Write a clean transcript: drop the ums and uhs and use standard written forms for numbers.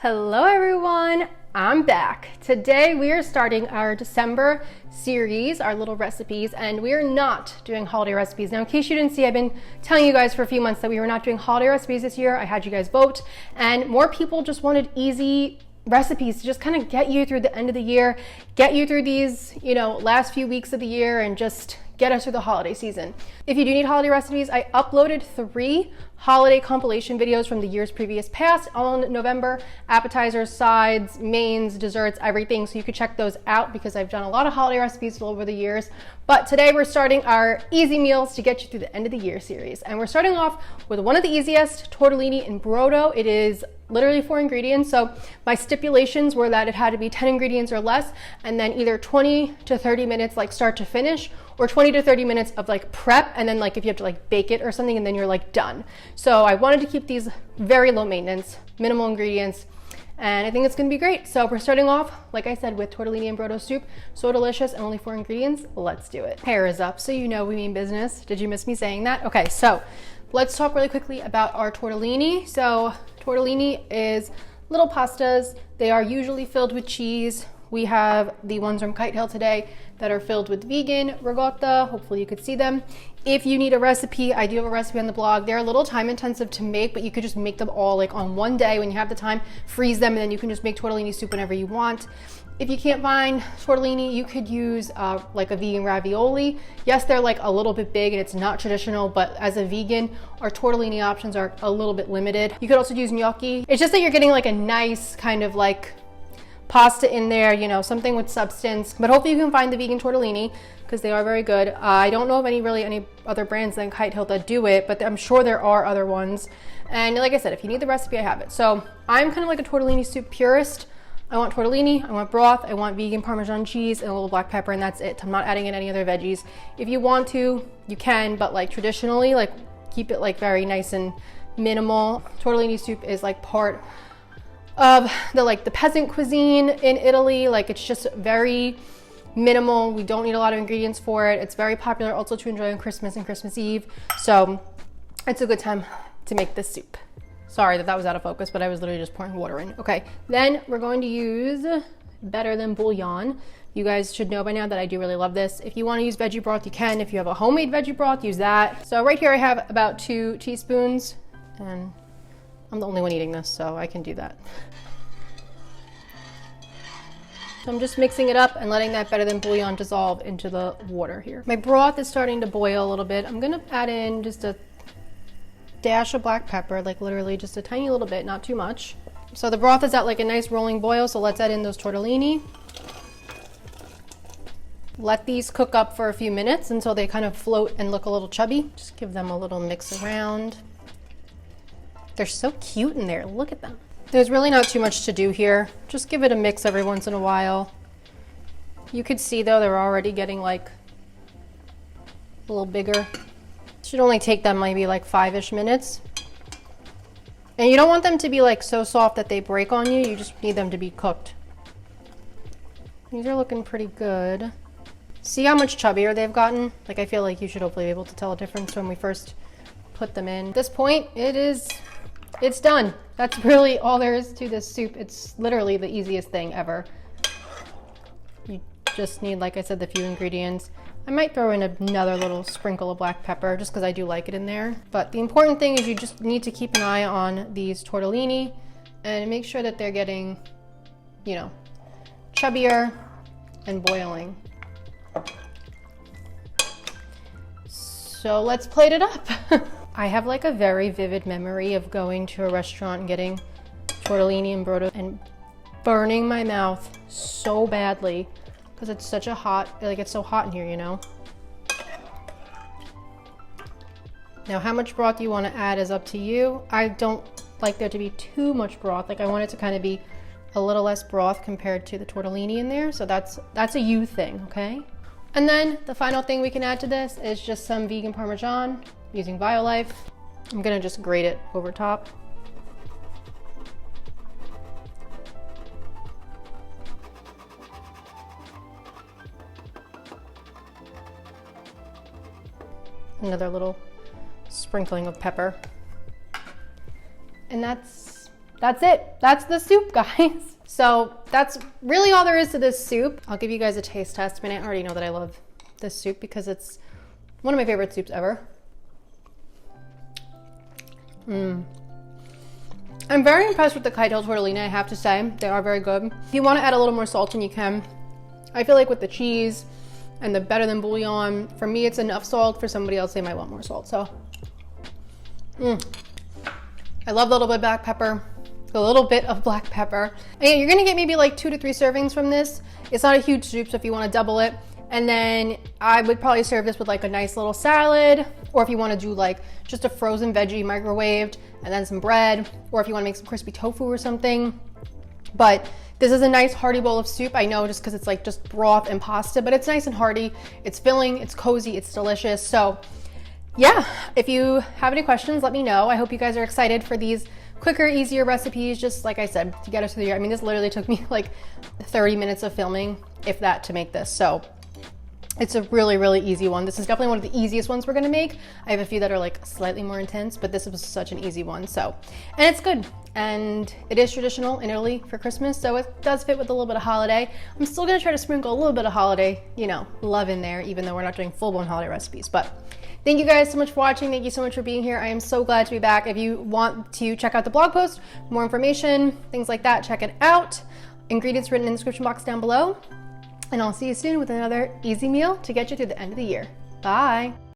Hello everyone, I'm back. Today we are starting our December series, our little recipes, and we are not doing holiday recipes. Now in case you didn't see, I've been telling you guys for a few months that we were not doing holiday recipes this year. I had you guys vote and more people just wanted easy recipes to just kind of get you through the end of the year, get you through these, last few weeks of the year and just get us through the holiday season. If you do need holiday recipes, I uploaded 3 holiday compilation videos from the years previous past on November, appetizers, sides, mains, desserts, everything. So you could check those out because I've done a lot of holiday recipes over the years. But today we're starting our easy meals to get you through the end of the year series. And we're starting off with one of the easiest, tortellini in Brodo. It is literally 4 ingredients. So my stipulations were that it had to be 10 ingredients or less, and then either 20 to 30 minutes like start to finish, or 20 to 30 minutes of like prep, and then like if you have to like bake it or something, and then you're like done. So I wanted to keep these very low maintenance, minimal ingredients, and I think it's gonna be great. So we're starting off, like I said, with tortellini and Brodo soup. So delicious and only 4 ingredients. Let's do it. Hair is up, so you know we mean business. Did you miss me saying that? Okay, so let's talk really quickly about our tortellini. So tortellini is little pastas. They are usually filled with cheese. We have the ones from Kite Hill today that are filled with vegan ricotta. Hopefully you could see them. If you need a recipe, I do have a recipe on the blog. They're a little time intensive to make, but you could just make them all like on one day when you have the time, freeze them, and then you can just make tortellini soup whenever you want. If you can't find tortellini, you could use like a vegan ravioli. Yes, they're like a little bit big and it's not traditional, but as a vegan, our tortellini options are a little bit limited. You could also use gnocchi. It's just that you're getting like a nice kind of like pasta in there, something with substance, but hopefully you can find the vegan tortellini because they are very good. I don't know of any other brands than Kite Hill that do it, but I'm sure there are other ones. And like I said, if you need the recipe, I have it. So I'm kind of like a tortellini soup purist. I want tortellini, I want broth, I want vegan Parmesan cheese and a little black pepper, and that's it. I'm not adding in any other veggies. If you want to, you can, but like traditionally, like keep it like very nice and minimal. Tortellini soup is like part of the peasant cuisine in Italy. Like it's just very minimal. We don't need a lot of ingredients for it. It's very popular also to enjoy on Christmas and Christmas Eve. So it's a good time to make this soup. Sorry that was out of focus, but I was literally just pouring water in. Okay, then we're going to use Better Than Bouillon. You guys should know by now that I do really love this. If you want to use veggie broth, you can. If you have a homemade veggie broth, use that. So right here I have about 2 teaspoons, and I'm the only one eating this, so I can do that. So I'm just mixing it up and letting that Better Than Bouillon dissolve into the water here. My broth is starting to boil a little bit. I'm gonna add in just a dash of black pepper, like literally just a tiny little bit, not too much. So the broth is at like a nice rolling boil, so let's add in those tortellini. Let these cook up for a few minutes until they kind of float and look a little chubby. Just give them a little mix around. They're so cute in there, look at them. There's really not too much to do here. Just give it a mix every once in a while. You could see though, they're already getting like a little bigger. Should only take them maybe like 5-ish minutes. And you don't want them to be like so soft that they break on you. You just need them to be cooked. These are looking pretty good. See how much chubbier they've gotten? Like I feel like you should hopefully be able to tell a difference when we first put them in. At this point, it's done. That's really all there is to this soup. It's literally the easiest thing ever. You just need, like I said, the few ingredients. I might throw in another little sprinkle of black pepper just because I do like it in there. But the important thing is you just need to keep an eye on these tortellini and make sure that they're getting, chubbier and boiling. So let's plate it up. I have like a very vivid memory of going to a restaurant and getting tortellini and Brodo and burning my mouth so badly because it's such a hot, it's so hot in here, Now how much broth you want to add is up to you. I don't like there to be too much broth. Like I want it to kind of be a little less broth compared to the tortellini in there. So that's a you thing, okay? And then the final thing we can add to this is just some vegan Parmesan using BioLife. I'm gonna just grate it over top. Another little sprinkling of pepper. And that's that's it. That's the soup, guys. So that's really all there is to this soup. I'll give you guys a taste test. I mean, I already know that I love this soup because it's one of my favorite soups ever. I'm very impressed with the Kaitel tortellini, I have to say. They are very good. If you want to add a little more salt in, you can. I feel like with the cheese and the better than bouillon, for me it's enough salt. For somebody else, they might want more salt. So, I love the little bit of black pepper. A little bit of black pepper. And you're gonna get maybe like 2 to 3 servings from this. It's not a huge soup, so if you want to double it. And then I would probably serve this with like a nice little salad, or if you want to do like just a frozen veggie microwaved and then some bread, or if you want to make some crispy tofu or something. But this is a nice hearty bowl of soup. I know, just because it's like just broth and pasta, but it's nice and hearty. It's filling, it's cozy, it's delicious. So yeah, if you have any questions, let me know. I hope you guys are excited for these quicker, easier recipes, just like I said, to get us through the year. I mean, this literally took me like 30 minutes of filming, if that, to make this. So it's a really, really easy one. This is definitely one of the easiest ones we're gonna make. I have a few that are like slightly more intense, but this was such an easy one. So, and it's good. And it is traditional in Italy for Christmas, so it does fit with a little bit of holiday. I'm still gonna try to sprinkle a little bit of holiday, you know, love in there, even though we're not doing full-blown holiday recipes. But thank you guys so much for watching. Thank you so much for being here. I am so glad to be back. If you want to check out the blog post, more information, things like that, check it out. Ingredients written in the description box down below. And I'll see you soon with another easy meal to get you through the end of the year. Bye.